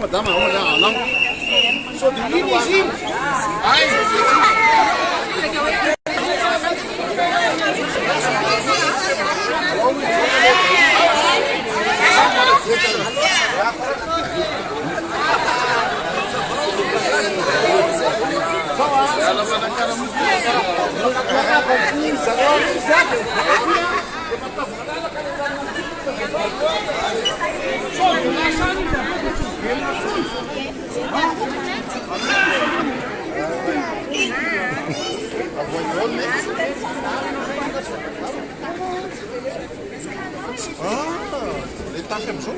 Madame, so the easy. Les temps comme ça.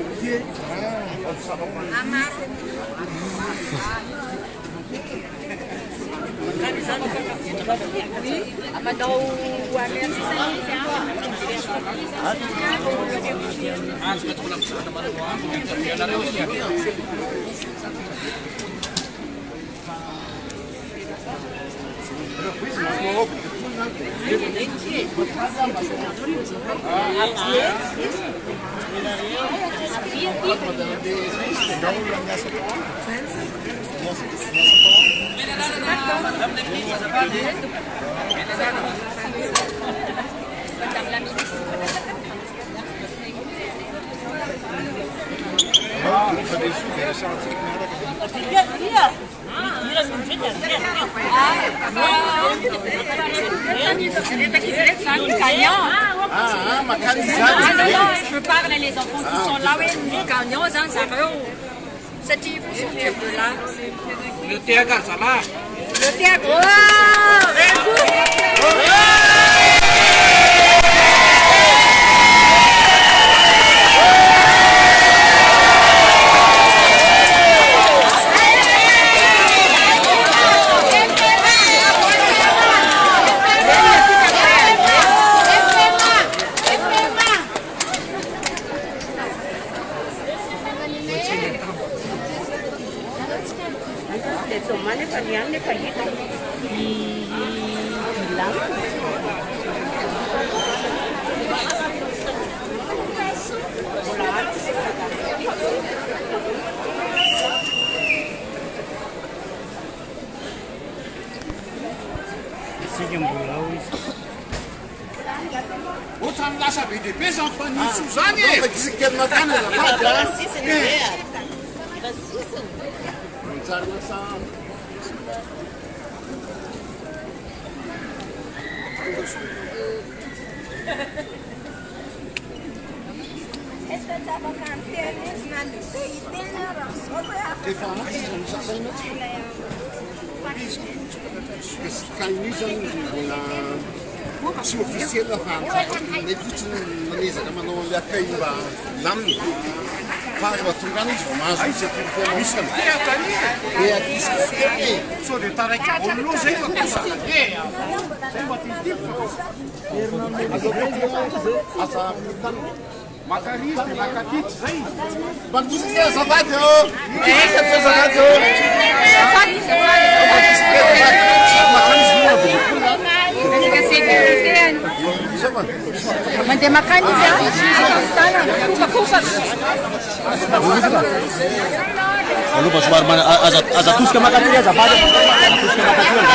Je parle les enfants qui sont là, oui, les gagnants, ça c'est qui vous sortir de là. Le théâtre, ça va. Le théâtre, Autant là, ça veut dire des enfants, ni Suzanne. C'est qu'elle m'a donné la pâte. Sy officiel fa ny fotsiny manezaka manao an'le akay mba laminy fa rehefa tonga any izy vao mahazo izy misy So dia taraiky olono zay fa kosaka dia asa tany makarizy dia makatity zay mandosika azafady ô azafady ô Mandeha makany izy Aloha somary mana aza atosika makatry azafady. Atosika makatry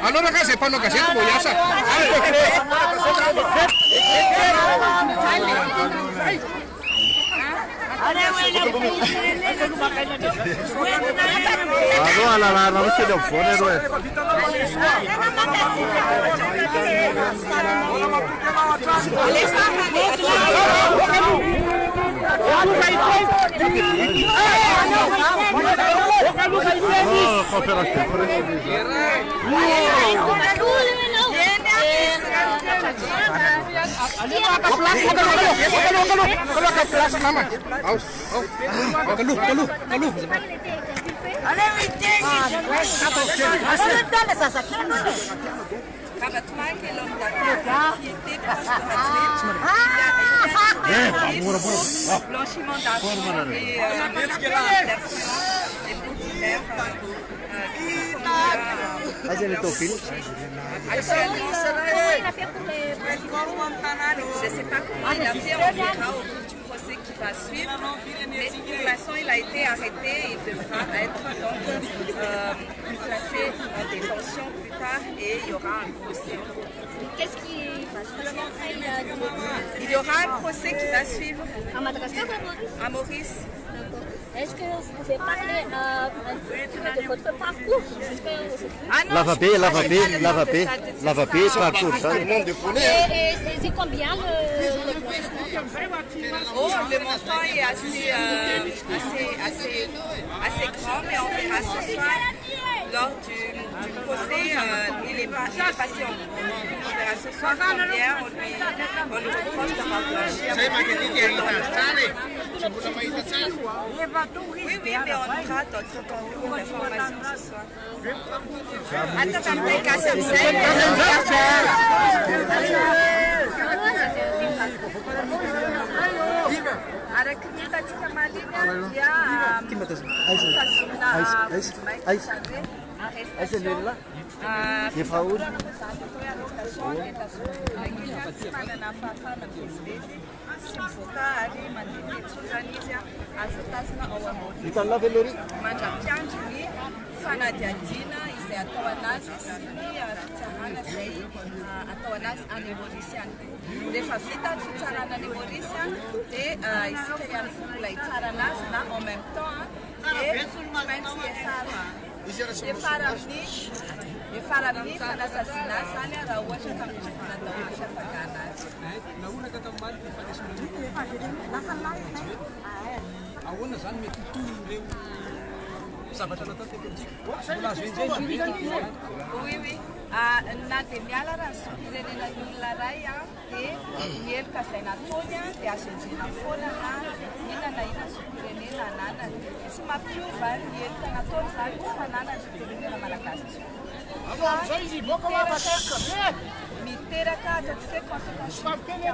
Allora casa fanno cassetto boiasa. Allora la non c'è da fuori Rabatman, qui est l'homme d'affaires, qui était parce que blanchiment d'argent et je ne sais pas comment il a fait, on verra au bout du procès qui va suivre. Mais pour l'instant, il a été arrêté et il devra être donc placé en détention plus tard et il y aura un procès. Qu'est-ce qui va se passer? Il y aura un procès qui va suivre À Madagascar ou à Maurice? à Maurice. Est-ce que vous pouvez parler un peu de votre parcours jusqu'à aujourd'hui? Ah non, lavapé, parcours, ça. Et c'est combien le Oh, le montant est assez grand, mais on verra ce soir lors du procès. Il est passé en cours. On verra ce soir combien on lui reproche d'avoir blanchi. Oui, mais on aura d'autres informations ce soir. Attends, fanadiadina izay atao anazy sy ny fitsarana izay atao anazy any Maurice ihany koa. Rehefa vita ny fitsarana any Maurice dia isika ihany koa mbola hitsara anazy na en même temps dia tsy maintsy efara amin'ny Efa raha amin'ny fanasasiana zany raha ohatra ka natao fisapakana azy. Naonaka tamin'maly ny fanesin'olona. Ahoana zany mety hitonon'ireo zavatra natao teknolojika. Mbola azo enjeny. Oui. Na dia miala raha ny zom-pirenenan'ny olona iray dia mieloka izay nataony dia azo enjena foana na inona na inona zom-pirenena ananany. Tsy mampiova ny mieloka nataony zany tsy fananany zom-pirenena malagasy. Miteraka ataontsika hoe conséquence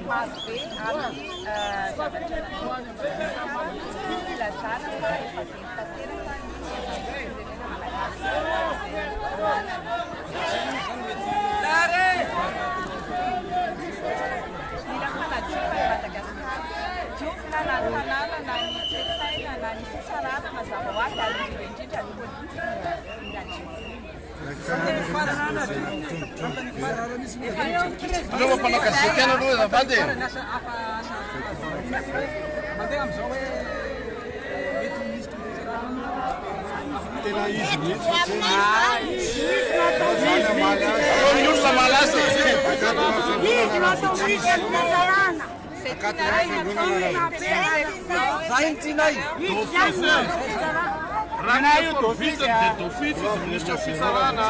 maro be amin'ny zavatra filazana fa efa very tanteraka ny zom-pirenena malagasy. Mila fanadiova i Madagasikara, diovina na ny tanàna na ny toe-tsaina na ny fitsarana mazava ho azy ary indrindra ny politika mila diovina. Anaova mpanakazety aloha azafady. Mandeha amin'izao hoe mety ministre Tena izy mihitsy ny olona malaza. Zaintinay. Raha io d'office dia d'office izy ministra fitsarana.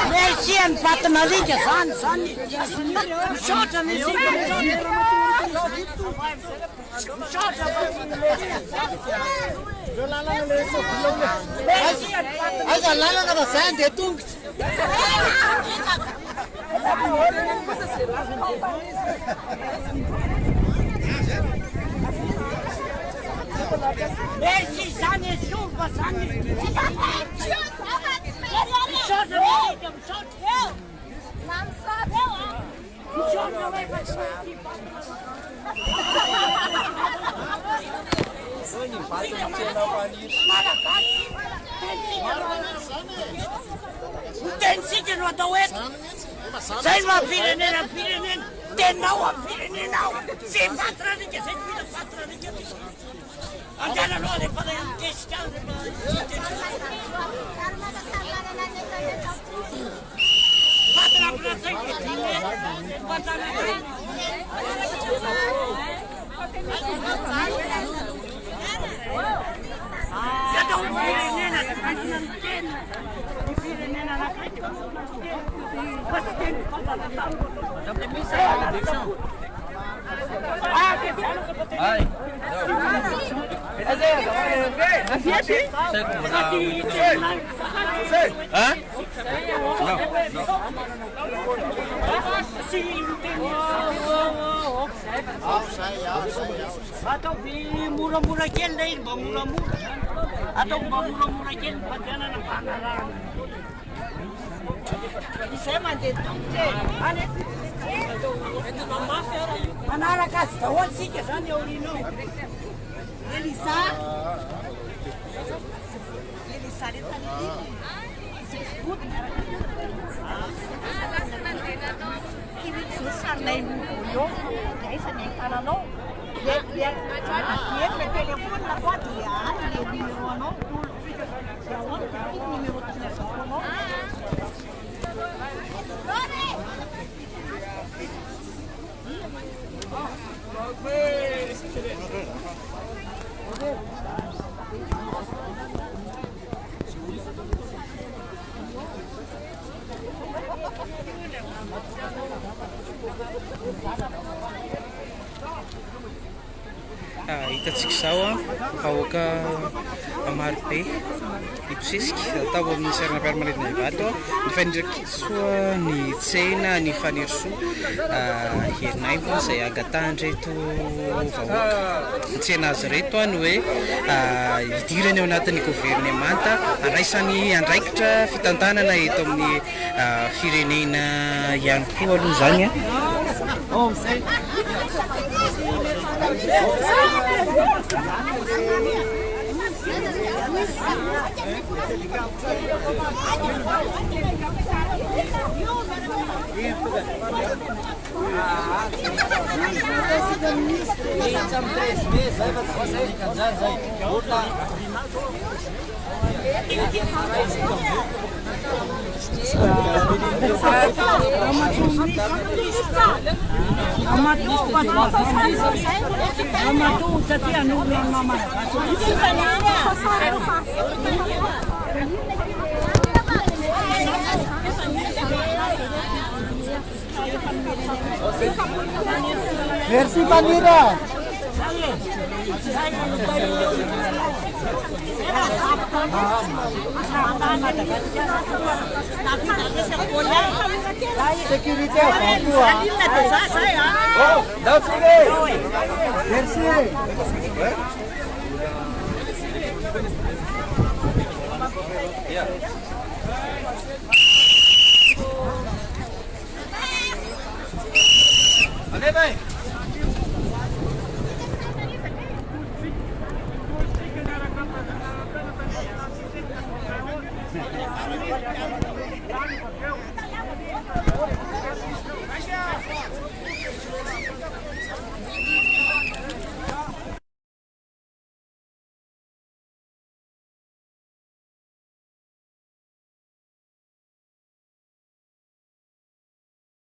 Merci en paternalité, san. Shota ni Aga lala na basan de tung. Merci sani chuva sani. Tem sítio no Atoet? Sai uma pirenena. tenao amin'ny firenenao. Sy fatrarika zay mila fatrarika. Andana aloha rehefa kesika fatrapona zay atao mora-mora kely lay mba mora-mora atao mba mora-mora kely mpandehanana mpanarana izay mandeha tongotra any manaraka azy daholo sika zany aorinao Elisa sarinay io aisa ny tananao le téléphone koa dia any le numéro anao numéro téléphone anao hitantsika izao a vahoaka maro be iposisika atao amin'ny serana-piaramanidina Ivato nifandraiky soa ny tsena ny fanerisoa herinaivo izay angatandreto vahoaka ny tsena azy reto any hoe hidirany ao anatin'ny gouvernemanta andraisany andraikitra fitantanana eto amin'ny firenena ihany koa aloha zany a Merci Vanira. Sécurité avant tout. Oh, merci. Allez,